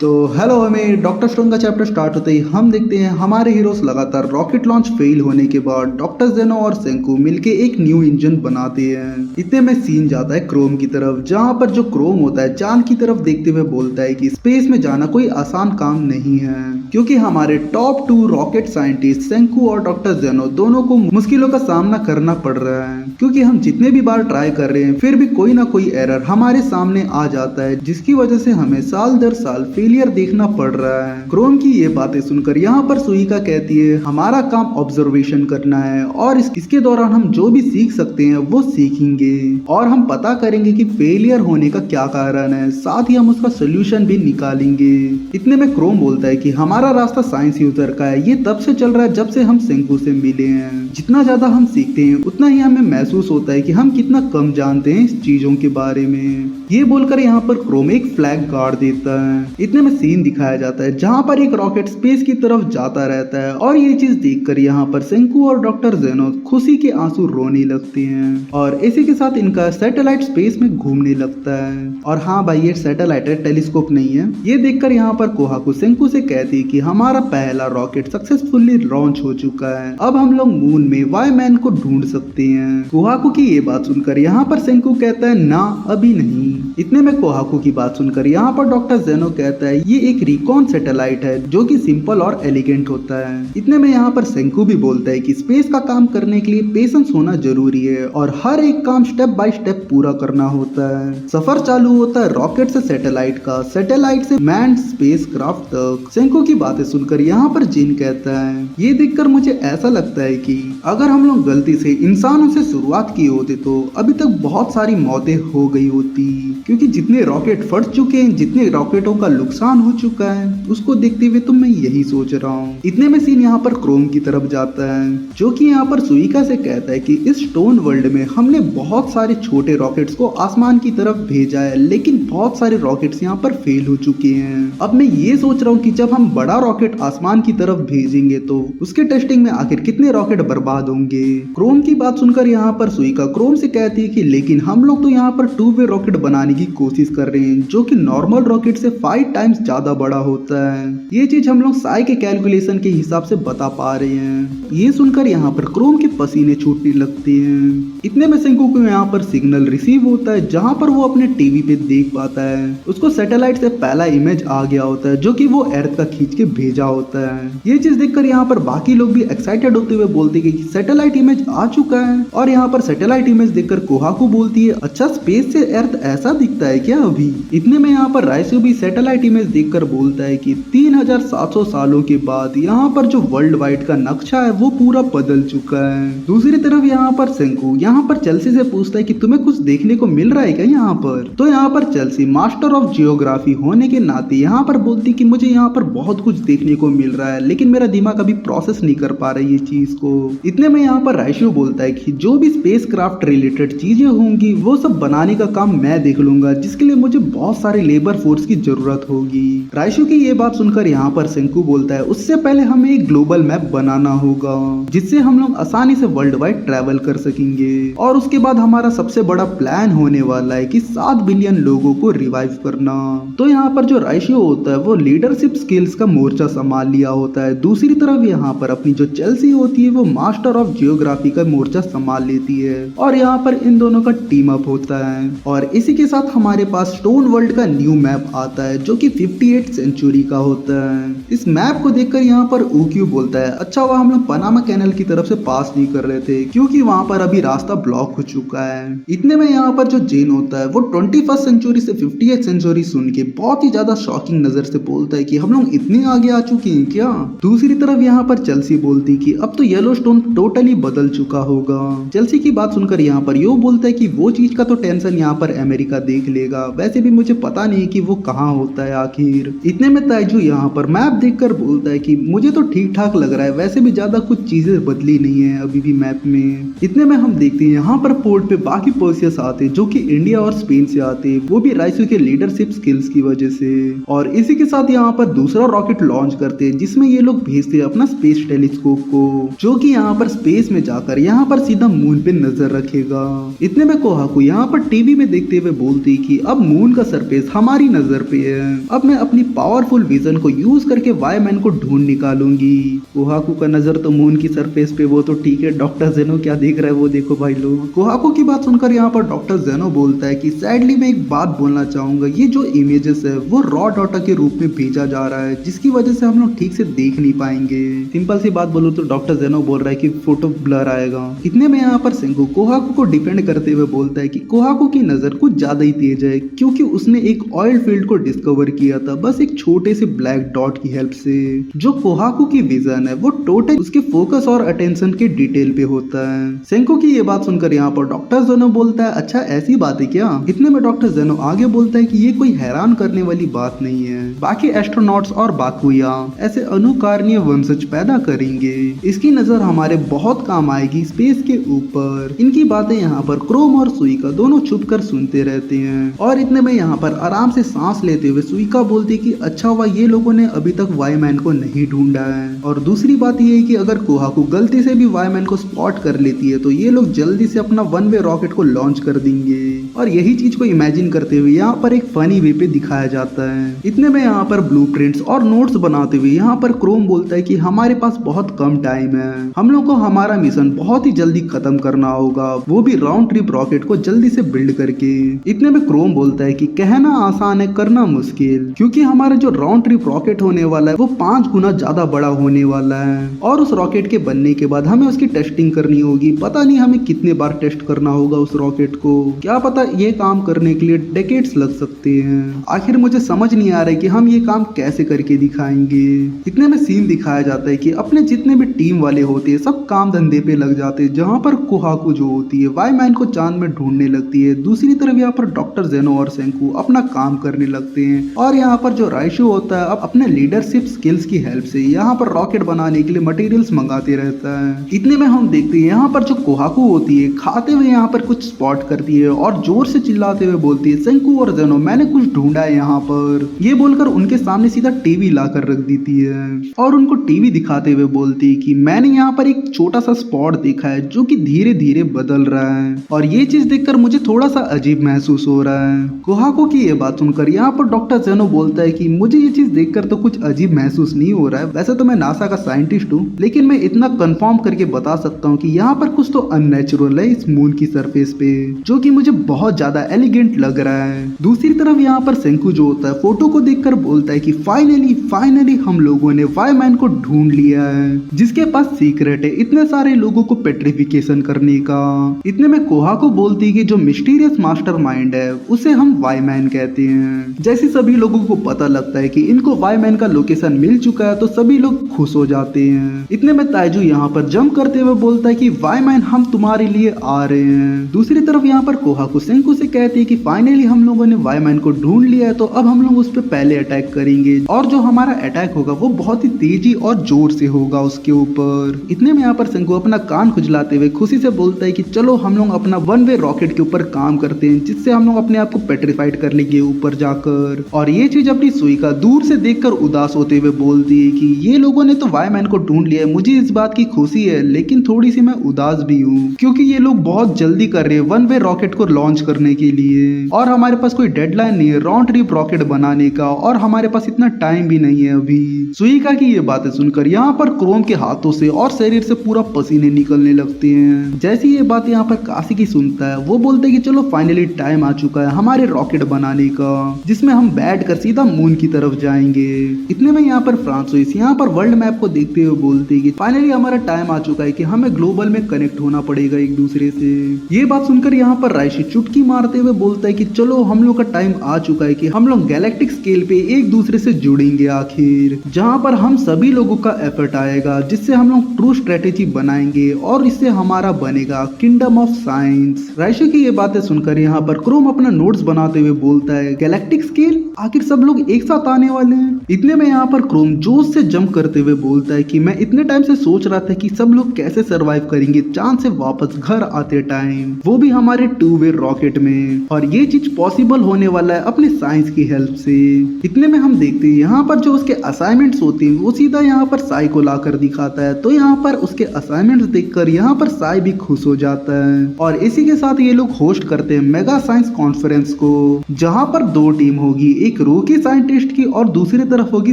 तो हेलो, हमें doctor stone का चैप्टर स्टार्ट होते ही हम देखते हैं हमारे हीरोज लगातार रॉकेट लॉन्च फेल होने के बाद डॉक्टर जेनो और सेंकू मिलके एक न्यू इंजन बनाते हैं। इतने में सीन जाता है क्रोम की तरफ, जहां पर जो क्रोम होता है चांद की तरफ देखते हुए बोलता है कि स्पेस में जाना कोई आसान काम नहीं है, क्योंकि हमारे टॉप 2 रॉकेट साइंटिस्ट सेंकू और डॉक्टर जेनो दोनों को मुश्किलों का सामना करना पड़ रहा है, क्योंकि हम जितने भी बार ट्राई कर रहे हैं फिर भी कोई ना कोई एरर हमारे सामने आ जाता है, जिसकी वजह से हमें साल दर साल फेलियर देखना पड़ रहा है। क्रोम की ये बातें सुनकर यहाँ पर सुइका कहती है हमारा काम ऑब्जर्वेशन करना है और इसके दौरान हम जो भी सीख सकते हैं वो सीखेंगे और हम पता करेंगे कि फेलियर होने का क्या कारण है, साथ ही हम उसका सोल्यूशन भी निकालेंगे। इतने में क्रोम बोलता है कि हमारा रास्ता साइंस यूजर का है, ये तब से चल रहा है जब से हम सेंकू से मिले हैं। जितना ज्यादा हम सीखते हैं उतना ही हमें महसूस होता है कि हम कितना कम जानते हैं इस चीजों के बारे में। ये बोलकर यहाँ पर क्रोम एक फ्लैग गाड़ देता है। इतने में सीन दिखाया जाता है जहाँ पर एक रॉकेट स्पेस की तरफ जाता रहता है और ये चीज देखकर यहाँ पर सेंकू और डॉक्टर जेनो खुशी के आंसू रोने लगते हैं और इसी के साथ इनका सैटेलाइट स्पेस में घूमने लगता है। और हाँ भाई, ये सैटेलाइट है, टेलीस्कोप नहीं है। ये देखकर यहाँ पर कोहाकू सेंकू से कहती है कि हमारा पहला रॉकेट सक्सेसफुली लॉन्च हो चुका है, अब हम लोग मून में वाई मैन को ढूंढ सकते हैं। कोहाकू की ये बात सुनकर यहाँ पर सेंकू कहता है ना, अभी नहीं। इतने में कोहाकू की बात सुनकर यहाँ पर डॉक्टर जेनो कहता है ये एक रिकॉन सैटेलाइट है जो कि सिंपल और एलिगेंट होता है। इतने में यहाँ पर सेंकू भी बोलता है कि स्पेस का काम करने के लिए पेशेंस होना जरूरी है और हर एक काम स्टेप बाय स्टेप पूरा करना होता है। सफर चालू होता है रॉकेट से सैटेलाइट का, सैटेलाइट से मैन स्पेस क्राफ्ट तक। सेंकू की बातें सुनकर यहाँ पर जिन कहता है ये देखकर मुझे ऐसा लगता है कि अगर हम लोग गलती से इंसानों से शुरुआत किए होते तो अभी तक बहुत सारी मौतें हो गई होती, क्योंकि जितने रॉकेट फट चुके हैं, जितने रॉकेटों का नुकसान हो चुका है, उसको देखते हुए तो मैं यही सोच रहा हूँ। इतने में सीन यहाँ पर क्रोम की तरफ जाता है जो कि यहाँ पर सुइका से कहता है कि इस स्टोन वर्ल्ड में हमने बहुत सारे छोटे रॉकेट्स को आसमान की तरफ भेजा है, लेकिन बहुत सारे रॉकेट्स यहाँ पर फेल हो चुके हैं। अब मैं ये सोच रहा हूँ कि जब हम बड़ा रॉकेट आसमान की तरफ भेजेंगे तो उसके टेस्टिंग में आखिर कितने रॉकेट बर्बाद होंगे। क्रोम की बात सुनकर यहाँ पर सुइका क्रोम से कहती है कि लेकिन हम लोग तो यहाँ पर 2 वे रॉकेट बनाने की कोशिश कर रहे हैं जो कि नॉर्मल रॉकेट से 5 टाइम्स ज्यादा बड़ा होता है। ये चीज हम लोग साई के कैलकुलेशन के हिसाब से बता पा रहे हैं। ये सुनकर यहाँ पर क्रोम के पसीने छूटने लगते हैं। इतने में सेंकू को यहाँ पर सिग्नल रिसीव होता है जहाँ पर वो अपने टीवी पे देख पाता है उसको सैटेलाइट से पहला इमेज आ गया होता है जो कि वो अर्थ का खींच के भेजा होता है। ये चीज देखकर यहाँ पर बाकी लोग भी एक्साइटेड होते हुए बोलते हैं कि सैटेलाइट इमेज आ चुका है और यहाँ पर सैटेलाइट इमेज देखकर कोहाकू बोलती है अच्छा, स्पेस से अर्थ ऐसा दिखता है क्या अभी। इतने में यहाँ पर राइसू भी सैटेलाइट इमेज देखकर बोलता है कि 3700 सालों के बाद यहाँ पर जो वर्ल्ड वाइड का नक्शा है वो पूरा बदल चुका है। दूसरी तरफ यहाँ पर सेंकू यहाँ पर चेल्सी से पूछता है कि तुम्हें कुछ देखने को मिल रहा है क्या यहाँ पर। तो यहाँ पर चेल्सी मास्टर ऑफ जियोग्राफी होने के नाते यहाँ पर बोलती कि मुझे यहाँ पर बहुत कुछ देखने को मिल रहा है, लेकिन मेरा दिमाग अभी प्रोसेस नहीं कर पा रही है चीज को। इतने में यहाँ पर राइशू बोलता है कि जो भी स्पेस क्राफ्ट रिलेटेड चीजें होंगी वो सब बनाने का काम मैं देख लूंगा, जिसके लिए मुझे बहुत सारे लेबर फोर्स की जरूरत होगी। राइशू की ये बात सुनकर यहाँ पर सेंकू बोलता है उससे पहले हमें एक ग्लोबल मैप बनाना होगा जिससे हम लोग आसानी से वर्ल्ड वाइड ट्रैवल कर सकेंगे और उसके बाद हमारा सबसे बड़ा प्लान होने वाला है कि 7 बिलियन लोगों को रिवाइव करना। तो यहाँ पर जो राइशू होता है वो लीडरशिप स्किल्स का मोर्चा संभाल लिया होता है। दूसरी तरफ यहाँ पर अपनी जो चेल्सी होती है वो मास्टर ऑफ जियोग्राफी का मोर्चा संभाल लेती है और यहाँ पर इन दोनों का टीम अप होता है। और इसी के साथ हमारे पास स्टोन वर्ल्ड का न्यू मैप आता है जो कि 58 सेंचुरी का होता है। इस मैप को देखकर यहाँ पर ऊक्यू बोलता है अच्छा हुआ हम लोग पनामा कैनल की तरफ से पास नहीं कर रहे थे, क्योंकि वहां पर अभी रास्ता ब्लॉक हो चुका है। इतने में यहाँ पर जो जेन होता है वो 21st सेंचुरी से 58th सेंचुरी सुन के बहुत ही ज्यादा शॉकिंग नजर से बोलता है कि हम लोग इतने आगे आ चुके हैं क्या। दूसरी तरफ यहाँ पर चेल्सी बोलती कि अब तो येलो स्टोन टोटली बदल चुका होगा। चेल्सी की बात सुनकर यहाँ पर यो बोलता है कि वो चीज का तो टेंशन यहाँ पर अमेरिका देख लेगा, वैसे भी मुझे पता नहीं कि वो कहाँ होता है आखिर। इतने में ताइजू यहाँ पर मैप देखकर बोलता है कि मुझे तो ठीक ठाक लग रहा है, वैसे भी ज्यादा कुछ चीजें बदली नहीं है अभी भी मैप में। इतने में हम देखते हैं यहाँ पर पोर्ट पे बाकी पर्सियस आते हैं जो कि इंडिया और स्पेन से आते हैं, वो भी राइसू के लीडरशिप स्किल्स की वजह से। और इसी के साथ यहाँ पर दूसरा रॉकेट लॉन्च करते हैं जिसमें ये लोग भेजते हैं अपना स्पेस टेलीस्कोप को, जो कि यहाँ पर स्पेस में जाकर यहाँ पर सीधा मून मून पे नजर रखेगा। इतने में कोहाकू यहाँ पर टीवी में देखते हुए बोलती कि अब मून का सरफेस हमारी नजर पे है, अब मैं अपनी पावरफुल विजन को यूज करके वाईमैन को ढूंढ निकालूंगी। कोहाकू का नजर तो मून की सरफेस पे, वो तो ठीक है, डॉक्टर जेनो क्या देख रहा है वो देखो भाई लोग। कोहाकू की बात सुनकर यहाँ पर डॉक्टर जेनो बोलता है कि सैडली मैं एक बात बोलना चाहूंगा, ये जो इमेजेस है वो रॉ डाटा के रूप में भेजा जा रहा है, जिसकी वजह से हम लोग ठीक से देख नहीं पाएंगे। सिंपल सी बात बोलूं तो डॉक्टर जेनो बोल रहा है कि फोटो ब्लर आएगा। इतने में यहाँ पर सेंगू कोहाकू को डिफेंड करते हुए बोलता है कि कोहाकू की नजर कुछ ज्यादा ही तेज है, क्योंकि उसने एक ऑयल फील्ड को डिस्कवर किया था बस एक छोटे से ब्लैक डॉट की हेल्प से। जो कोहाकू की विजन है वो टोटल उसके फोकस और अटेंशन के डिटेल पे होता है। सेंको की ये बात सुनकर यहाँ पर डॉक्टर जेनो बोलता है अच्छा ऐसी बात है क्या। इतने में डॉक्टर जेनो आगे बोलता है कि ये कोई हैरान करने वाली बात नहीं है, बाकी एस्ट्रोनॉट्स और बाकुया ऐसे अनुकरणीय वंशज पैदा करेंगे, इसकी नजर हमारे बहुत काम आएगी स्पेस के ऊपर। इनकी बातें यहाँ पर क्रोम और सुइका दोनों छुपकर सुनते रहते हैं और इतने में यहाँ पर आराम से सांस लेते हुए सुइका बोलती कि अच्छा हुआ ये लोगों ने अभी तक वाईमैन को नहीं ढूंढा है। और दूसरी बात ये है कि अगर कोहाकू गलती से भी वाईमैन को स्पॉट कर लेती है तो ये लोग जल्दी से अपना वन वे रॉकेट को लॉन्च कर देंगे। और यही चीज को इमेजिन करते हुए यहाँ पर एक फनी वे पे दिखाया जाता है। इतने में यहाँ पर ब्लूप्रिंट्स और नोट्स बनाते हुए यहाँ पर क्रोम बोलता है कि हमारे पास बहुत कम टाइम है, हम लोग को हमारा मिशन बहुत ही जल्दी खत्म करना होगा, वो भी राउंड ट्रिप रॉकेट को जल्दी से बिल्ड करके। इतने में क्रोम बोलता है कि कहना आसान है करना मुश्किल, क्योंकि हमारा जो राउंड ट्रिप रॉकेट होने वाला है वो 5 गुना ज्यादा बड़ा होने वाला है और उस रॉकेट के बनने के बाद हमें उसकी टेस्टिंग करनी होगी। पता नहीं हमें कितने बार टेस्ट करना होगा उस रॉकेट को, क्या पता ये काम करने के लिए डेकेड्स लग सकते हैं। आखिर मुझे समझ नहीं आ रहा है कि हम ये काम कैसे करके दिखाएंगे। इतने में सीन दिखाया जाता है कि अपने जितने भी टीम वाले होते हैं सब काम धंधे पे लग जाते हैं, जहाँ पर कोहाकू जो होती है वाईमैन को चांद में ढूंढने लगती है, दूसरी तरफ यहाँ पर डॉक्टर जेनो और सेंकू अपना काम करने लगते हैं और यहाँ पर जो राइशु होता है अब अपने लीडरशिप स्किल्स की हेल्प से यहाँ पर रॉकेट बनाने के लिए मटेरियल्स मंगाते रहता है। इतने में हम देखते हैं यहाँ पर जो कोहाकू होती है खाते हुए यहाँ पर कुछ स्पॉट करती है और जोर से चिल्लाते हुए बोलती है सेंकू और जेनो मैंने कुछ ढूंढा है यहाँ पर। ये बोलकर उनके सामने सीधा टीवी लाकर रख देती है और उनको टीवी दिखाते हुए बोलती है कि मैंने यहाँ पर एक छोटा सा स्पॉट देखा है जो कि धीरे धीरे बदल रहा है और ये चीज देखकर मुझे थोड़ा सा अजीब महसूस हो रहा है। कोहाकू की ये बात सुनकर यहाँ पर डॉक्टर जेनो बोलता है कि मुझे ये चीज देखकर तो कुछ अजीब महसूस नहीं हो रहा है, वैसे तो मैं नासा का साइंटिस्ट हूँ लेकिन मैं इतना कंफर्म करके बता सकता हूँ कि यहाँ पर कुछ तो अननेचुरल है इस मून की सरफेस पे, जो कि मुझे बहुत ज्यादा एलिगेंट लग रहा है। दूसरी तरफ यहाँ पर सेंकू जो होता है फोटो को देखकर बोलता है कि फाइनली हम लोगों ने वाईमैन को ढूंढ लिया है, जिसके पास सीक्रेट है इतने सारे लोगों को पेट्रिफिकेशन करने का। इतने में कोहाकू बोलती है कि जो मिस्टीरियस मास्टरमाइंड है उसे हम वाईमैन कहते हैं। जैसे सभी लोगों को पता लगता है कि इनको वाईमैन का लोकेशन मिल चुका है तो सभी लोग खुश हो जाते हैं। इतने में ताइजू यहाँ पर जंप करते हुए बोलता है कि वाईमैन हम तुम्हारे लिए आ रहे हैं। दूसरी तरफ यहाँ पर कोहाकू सेंकू से कहती है कि फाइनली हम लोगों ने वाईमैन को ढूंढ लिया है तो अब हम लोग उस पर पहले अटैक करेंगे और जो हमारा अटैक होगा वो बहुत ही तेजी और जोर से होगा उसके ऊपर। इतने में यहाँ पर सेंकू अपना कान खुजलाते हुए खुशी से बोलता है कि चलो हम लोग अपना वन वे रॉकेट के ऊपर काम करते हैं, जिससे हम लोग अपने आप को पेट्रीफाइड कर लेंगे ऊपर जाकर। और ये चीज अपनी सुइका दूर से देखकर उदास होते हुए बोलती है कि ये लोगों ने तो वाईमैन को ढूंढ लिया है, मुझे इस बात की खुशी है लेकिन थोड़ी सी मैं उदास भी हूँ क्योंकि ये लोग बहुत जल्दी कर रहे हैं वन वे रॉकेट को लॉन्च करने के लिए और हमारे पास कोई डेडलाइन नहीं है राउंड ट्रिप रॉकेट बनाने का और हमारे पास इतना टाइम भी नहीं है अभी। सुइका की ये बातें सुनकर यहाँ पर क्रोम के हाथों से और शरीर से पूरा पसीने निकलने लगते हैं। जैसी ये बात यहाँ पर कासिकी सुनता है वो बोलते हैं कि चलो फाइनली टाइम आ चुका है हमारे रॉकेट बनाने का, जिसमें हम बैठ कर सीधा मून की तरफ जाएंगे। इतने में यहाँ पर फ्रांसोइस यहाँ पर वर्ल्ड मैप को देखते हुए बोलते हैं कि फाइनली हमारा टाइम आ चुका है कि हमें ग्लोबल में कनेक्ट होना पड़ेगा एक दूसरे से। ये बात सुनकर यहाँ पर राइशी चुटकी मारते हुए बोलता है कि चलो हम लोग का टाइम आ चुका है कि हम लोग गैलेक्टिक स्केल पे एक दूसरे से जुड़ेंगे आखिर, जहाँ पर हम सभी लोगों का एफर्ट आएगा जिससे हम लोग ट्रू स्ट्रेटेजी बनाएंगे और इससे हमारा बनेगा किंगडम ऑफ साइंस। राइशी की ये बातें सुनकर यहाँ पर क्रोम अपना नोट्स बनाते हुए बोलता है गैलेक्टिक स्केल, आखिर सब लोग एक साथ आने वाले हैं। इतने में यहाँ पर क्रोम जोश से जंप करते हुए बोलता है कि मैं इतने टाइम से सोच रहा था कि सब लोग कैसे सरवाइव करेंगे चांद से वापस घर आते टाइम, वो भी हमारे 2 वे रॉकेट में, और ये चीज पॉसिबल होने वाला है अपने साइंस की हेल्प से। इतने में हम देखते हैं यहाँ पर जो उसके असाइनमेंट्स होते हैं वो सीधा यहाँ पर साई को लाकर दिखाता है, तो यहाँ पर उसके असाइनमेंट्स देखकर यहाँ पर साई भी खुश हो जाता है और इसी के साथ ये लोग होस्ट करते हैं मेगा साइंस कॉन्फ्रेंस को, जहां पर दो टीम होगी, एक रोकी साइंटिस्ट की और दूसरी तरफ होगी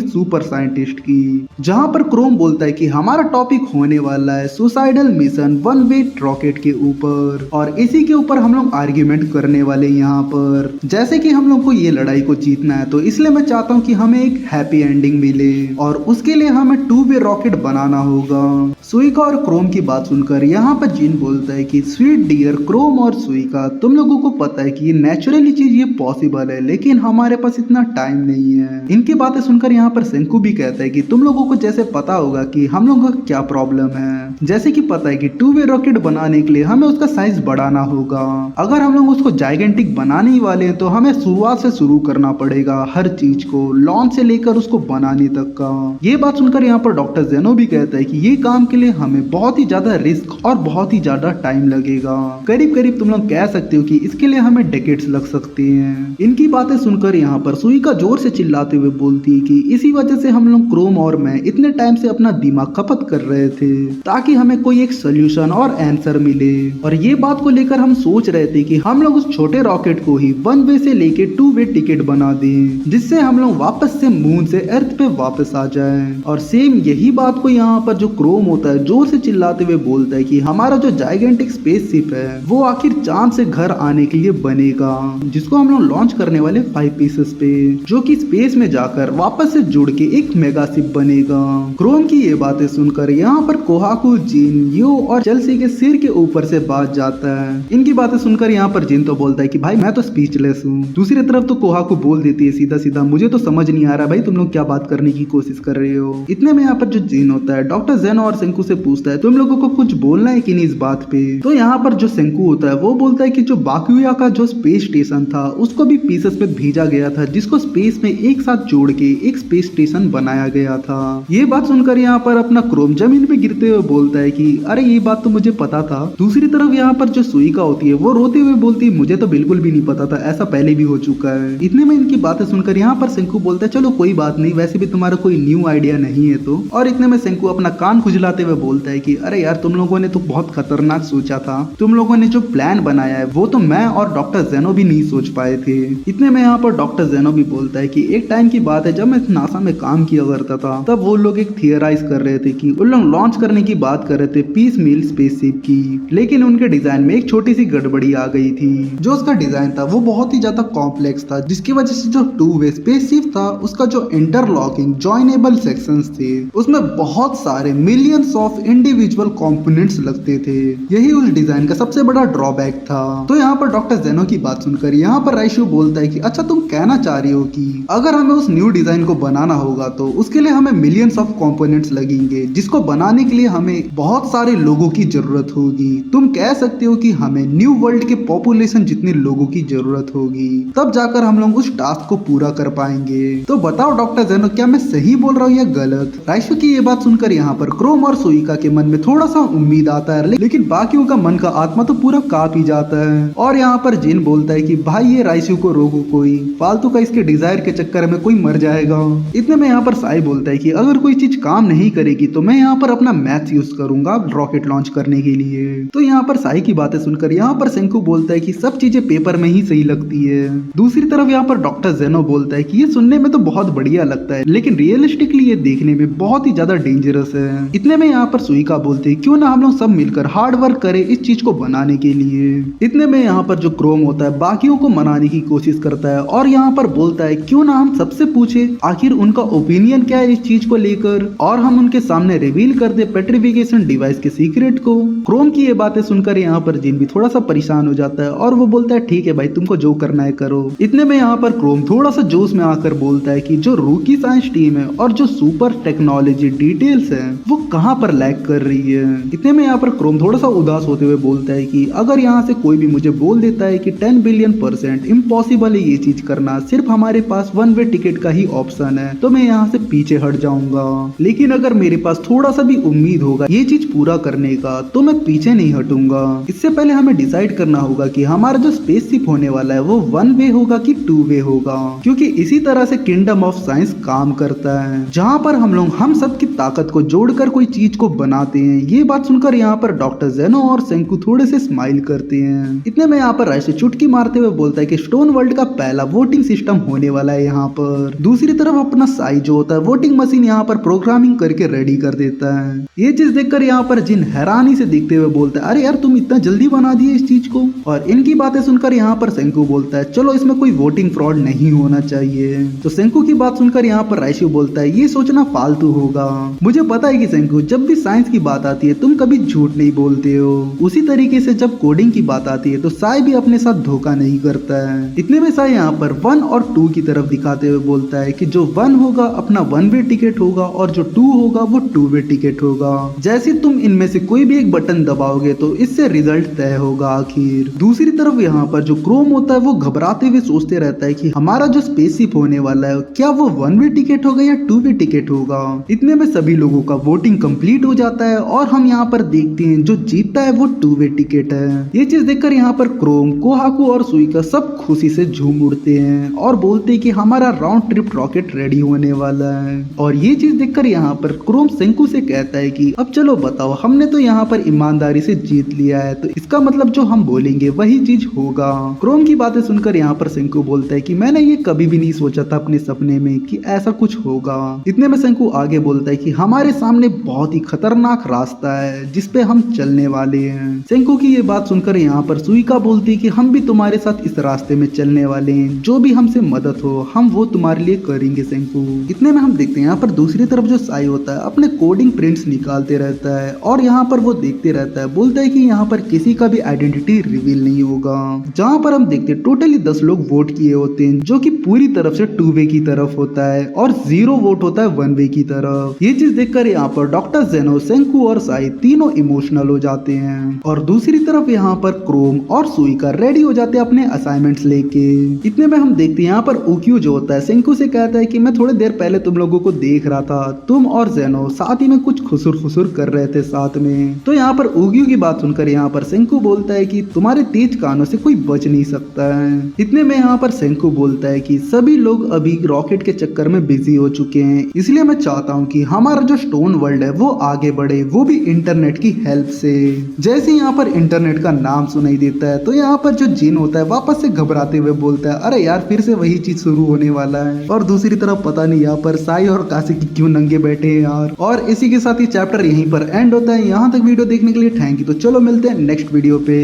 सुपर साइंटिस्ट की। जहां पर क्रोम बोलता है कि हमारा टॉपिक होने वाला है suicidal mission one way rocket के ऊपर, और इसी के ऊपर हम लोग आर्ग्यूमेंट करने वाले यहाँ पर। जैसे कि हम लोग को ये लड़ाई को जीतना है तो इसलिए मैं चाहता हूँ कि हमें एक हैप्पी एंडिंग मिले और उसके लिए हमें टू वे रॉकेट बनाना होगा। सुइका और क्रोम की बात सुनकर यहाँ पर जिन बोलता है कि स्वीट डियर क्रोम और सुइका, तुम लोगों को पता है कि ये नेचुरली चीज ये पॉसिबल है, लेकिन हमारे पास इतना टाइम नहीं है। इनकी बातें सुनकर यहाँ पर सेंकू भी कहता है कि तुम लोगों को जैसे पता होगा कि हम लोगों का क्या प्रॉब्लम है, जैसे कि पता है कि टू वे रॉकेट बनाने के लिए हमें उसका साइज बढ़ाना होगा। अगर हम लोग उसको जाइगेंटिक बनाने ही वाले हैं तो हमें शुरुआत से शुरू करना पड़ेगा, हर चीज को लॉन्च से लेकर उसको बनाने तक का। ये बात सुनकर यहाँ पर डॉक्टर जेनो भी कहता है कि ये काम के लिए हमें बहुत ही ज्यादा रिस्क और बहुत ही ज्यादा टाइम लगेगा, करीब करीब तुम लोग कह सकते हो कि इसके लिए हमें डेकेड्स लग सकते हैं। इनकी बातें सुनकर यहाँ पर सुइका जोर से चिल्लाते हुए बोलती है कि इसी वजह से हम लोग क्रोम और मैं इतने टाइम से अपना दिमाग खपत कर रहे थे ताकि हमें कोई एक सोल्यूशन और आंसर मिले, और ये बात को लेकर हम सोच रहे थे कि हम लोग उस छोटे रॉकेट को ही वन वे से लेके टू वे टिकट बना दें, जिससे हम लोग वापस से मून से अर्थ पे वापस आ जाएं। और सेम यही बात को यहाँ पर जो क्रोम होता है जोर से चिल्लाते हुए बोलता है कि हमारा जो जाइगेंटिक स्पेसशिप है वो आखिर चांद से घर आने के लिए बनेगा, जिसको हम लोग लॉन्च करने वाले 5 पीसेस पे, जो कि स्पेस में जाकर वापस से जुड़ के एक मेगा शिप बनेगा। क्रोम की ये बातें सुनकर यहाँ पर कोहाकू, जिन, यो और चेल्सी के सिर के ऊपर से बात जाता है। इनकी बातें सुनकर यहाँ पर जिन तो बोलता है कि भाई मैं तो स्पीचलेस हूँ। दूसरी तरफ तो कोहाकू बोल देती है सीधा सीधा, मुझे तो समझ नहीं आ रहा भाई तुम लोग क्या बात करने की कोशिश कर रहे हो। इतने में यहाँ पर जो जिन होता है डॉक्टर जेनो और सेंकू से पूछता है तुम लोगों को कुछ बोलना है कि नहीं इस बात पे। तो यहाँ पर जो सेंकू होता है वो बोलता है कि जो बाकुया का जो स्पेस स्टेशन था उसको भी पीसेस में भेजा गया था, जिसको स्पेस में एक साथ जोड़ के एक स्पेस स्टेशन बनाया गया था। ये बात सुनकर यहाँ पर अपना क्रोम जमीन पे गिरते हुए बोलता है कि अरे ये बात तो मुझे पता था। दूसरी तरफ यहाँ पर जो सुइका होती है वो रोते हुए बोलती है मुझे तो बिल्कुल भी नहीं पता था, ऐसा पहले भी हो चुका है। इतने में इनकी बातें सुनकर यहाँ पर सेंकू बोलता है चलो कोई बात नहीं, वैसे भी तुम्हारा कोई न्यू आइडिया नहीं है तो। और इतने में सेंकू अपना कान खुजलाते हुए बोलता है कि अरे यार तुम लोगों ने तो बहुत खतरनाक सोचा था, तुम लोगों ने जो प्लान बनाया है वो तो मैं और डॉक्टर जेनो भी नहीं सोच पाए थे। इतने में यहाँ पर डॉक्टर जेनो भी बोलता है कि एक टाइम की बात है जब मैं नासा में काम किया करता था, तब वो लोग एक थियराइज कर रहे थे कि उन लोग लॉन्च करने की बात कर रहे थे पीस मिल स्पेसशिप की, लेकिन उनके डिजाइन में एक छोटी सी गड़बड़ी आ गई थी। जो उसका डिजाइन था वो बहुत ही ज्यादा कॉम्प्लेक्स था, जिसकी वजह से जो टू वे स्पेसशिप था उसका जो इंटरलॉकिंग जॉइनेबल सेक्शंस थे उसमें बहुत सारे मिलियंस ऑफ इंडिविजुअल कंपोनेंट्स लगते थे। यही उस डिजाइन का सबसे बड़ा ड्रॉबैक था। तो यहाँ पर डॉक्टर जेनो की बात सुनकर यहाँ पर राइशु बोलता है कि अच्छा तुम कहना चाह रही हो कि अगर हमें उस न्यू डिजाइन को बनाना होगा तो उसके लिए हमें मिलियंस ऑफ कंपोनेंट्स लगेंगे, जिसको बनाने के लिए हमें बहुत सारे लोगों की जरूरत होगी। तुम कह सकते हो कि हमें न्यू वर्ल्ड के पॉपुलेशन जितने लोगों की जरूरत होगी, तब जाकर हम लोग उस टास्क को पूरा कर पाएंगे। तो बताओ डॉक्टर जेनो क्या मैं सही बोल रहा हूँ या गलत। राइशु की ये बात सुनकर यहाँ पर क्रोम और सुइका के मन में थोड़ा सा उम्मीद आता है, लेकिन बाकियों का मन का आत्मा तो पूरा कांप ही जाता है। और यहाँ पर जिन बोलता है कि भाई ये राइशु को रोको, कोई फालतू का इसके डिजायर के चक्कर में कोई मर जाएगा। इतने में यहाँ पर साई बोलता है कि अगर कोई चीज काम नहीं करेगी तो मैं यहाँ पर अपना मैथ यूज करूंगा रॉकेट लॉन्च करने के लिए। तो यहाँ पर साई की बातें सुनकर यहाँ पर सेंकू बोलता है कि सब चीजें पेपर में ही सही लगती है। दूसरी तरफ यहाँ पर डॉक्टर जेनो बोलता है कि ये सुनने में तो बहुत बढ़िया लगता है, लेकिन रियलिस्टिकली ये देखने में बहुत ही ज्यादा डेंजरस है। इतने में यहाँ पर सुइका बोलते हैं क्यों ना हम लोग सब मिलकर हार्ड वर्क करें इस चीज को बनाने के लिए। इतने में यहाँ पर जो क्रोम होता है बाकियों को मनाने की कोशिश करता है और यहाँ पर बोलता है क्यों ना हम सबसे पूछे आखिर उनका ओपिनियन क्या है इस चीज को लेकर, और हम उनके सामने रिवील कर दे पेट्रिफिकेशन डिवाइस के सीक्रेट को। क्रोम की ये बातें सुनकर यहाँ पर जिन भी थोड़ा सा परेशान हो जाता है और वो बोलता है ठीक है भाई तुमको जो करना है करो। इतने में यहाँ पर क्रोम थोड़ा सा जोश में आकर बोलता है कि जो रूकी साइंस टीम है और जो सुपर टेक्नोलॉजी डिटेल्स है वो कहाँ पर लैग कर रही है। इतने में यहाँ पर क्रोम थोड़ा सा उदास होते हुए बोलता है कि अगर यहाँ से कोई भी मुझे बोल देता है कि 10 बिलियन% इम्पॉसिबल है ये चीज करना, सिर्फ हमारे पास वन वे टिकट का ही ऑप्शन है, तो मैं यहाँ से पीछे हट जाऊंगा। लेकिन अगर मेरे पास थोड़ा सा भी उम्मीद होगा ये चीज पूरा करने का तो मैं पीछे नहीं हटूंगा। इससे पहले हमें डिसाइड करना होगा कि हमारा जो स्पेसशिप होने वाला है वो वन वे होगा कि टू वे होगा, क्योंकि इसी तरह से किंगडम ऑफ साइंस काम करता है, जहाँ पर हम लोग हम सब की ताकत को जोड़कर कोई चीज को बनाते हैं। ये बात सुनकर यहाँ पर डॉक्टर जेनो और सेंकू थोड़े से स्माइल करते हैं। इतने में यहाँ पर राइसी चुटकी मारते हुए बोलता है कि स्टोन वर्ल्ड का पहला वोटिंग सिस्टम होने वाला है यहाँ पर। दूसरी तरफ अपना साई जो होता है वोटिंग मशीन यहाँ पर प्रोग्रामिंग करके रेडी कर देता है। ये चीज देखकर यहाँ पर जिन हैरानी से देखते हुए बोलता है, अरे यार तुम इतना जल्दी बना दिए इस चीज को। और इनकी बातें सुनकर यहाँ पर सेंकू बोलता है, चलो इसमें कोई वोटिंग फ्रॉड नहीं होना चाहिए। तो सेंकू की बात सुनकर यहाँ पर राइशु बोलता है, ये सोचना फालतू होगा। मुझे पता है कि सेंकू, जब भी साइंस की बात आती है तुम कभी झूठ नहीं बोलते हो। उसी तरीके से जब कोडिंग की बात आती है तो साई भी अपने साथ धोखा नहीं करता है। इतने में साई यहाँ पर 1 और 2 की तरफ दिखाते हुए बोलता है कि जो 1 होगा अपना 1 वे टिकट होगा और जो 2 होगा वो 2 वे टिकट होगा। जैसे तुम इनमें से कोई भी एक बटन दबाओगे तो इससे रिजल्ट तय होगा आखिर। दूसरी तरफ यहाँ पर जो क्रोम होता है वो घबराते हुए सोचते रहता है कि हमारा जो स्पेसशिप होने वाला है क्या वो 1 वे टिकट होगा या 2 वे टिकट होगा। इतने में सभी लोगों का वोटिंग कंप्लीट हो जाता है और हम यहाँ पर देखते हैं जो जीतता है वो 2 वे टिकट है। ये चीज देखकर यहाँ पर क्रोम, कोहाकू और सुइका सब खुशी से झूम उठते हैं और बोलते हैं कि हमारा राउंड ट्रिप रॉकेट रेडी होने वाला है। और ये चीज देखकर यहाँ पर क्रोम सेंकू से कहता है कि अब चलो बताओ, हमने तो यहाँ पर ईमानदारी से जीत लिया है तो इसका मतलब जो हम बोलेंगे वही चीज होगा। क्रोम की बातें सुनकर यहाँ पर सेंकू बोलता है कि मैंने ये कभी भी नहीं सोचा था अपने सपने में कि ऐसा कुछ होगा। इतने में सेंकू आगे बोलता है कि हमारे सामने बहुत ही खतरनाक रास्ता है जिसपे हम चलने वाले हैं। सेंकू की ये बात सुनकर यहाँ पर सुइका बोलती है कि हम भी तुम्हारे साथ इस रास्ते में चलने वाले हैं, जो भी हमसे मदद हो हम वो तुम्हारे लिए करेंगे सेंकू। इतने में हम देखते हैं यहाँ पर दूसरी तरफ जो साई होता है अपने कोडिंग प्रिंट्स निकालते रहता है और यहाँ पर वो देखते रहता है, बोलता है कि यहाँ पर किसी का भी आइडेंटिटी रिवील नहीं होगा। जहाँ पर हम देखते हैं टोटली 10 लोग वोट किए होते हैं जो कि पूरी तरफ से 2 वे की तरफ होता है और 0 वोट होता है 1 वे की तरफ। ये चीज देखकर यहाँ पर डॉक्टर जेनो, सेंकू और साई तीनों इमोशनल हो जाते हैं और दूसरी तरफ यहाँ पर क्रोम और सुइका रेडी हो जाते हैं अपने असाइनमेंट्स लेके। इतने में हम देखते हैं यहाँ पर उक्यू जो होता है सेंकू से कहता है कि मैं थोड़ी देर पहले तुम लोगों को देख रहा था, तुम और जेनो साथ ही में कुछ खुसुर खुसुर कर रहे थे साथ में। तो यहाँ पर उक्यू की बात सुनकर यहाँ पर सेंकू बोलता है कि तुम्हारे तेज कानों से कोई बच नहीं सकता है। इतने में यहाँ पर सेंकू बोलता है कि सभी लोग अभी रॉकेट के चक्कर में बिजी हो चुके हैं, इसलिए मैं चाहता हूँ कि हमारा जो स्टोन वर्ल्ड है वो आगे बढ़े, वो भी इंटरनेट की हेल्प से। जैसे यहाँ पर इंटरनेट का नाम सुनाई देता है तो यहाँ पर जो जिन होता है वापस से घबराते हुए बोलता है, अरे यार फिर से वही चीज शुरू होने वाला है। और दूसरी तरफ पता नहीं यहाँ पर साई और काशी की क्यों नंगे बैठे हैं यार। और इसी के साथ ही चैप्टर यहीं पर एंड होता है। यहाँ तक वीडियो देखने के लिए थैंक यू। तो चलो मिलते हैं नेक्स्ट वीडियो पे।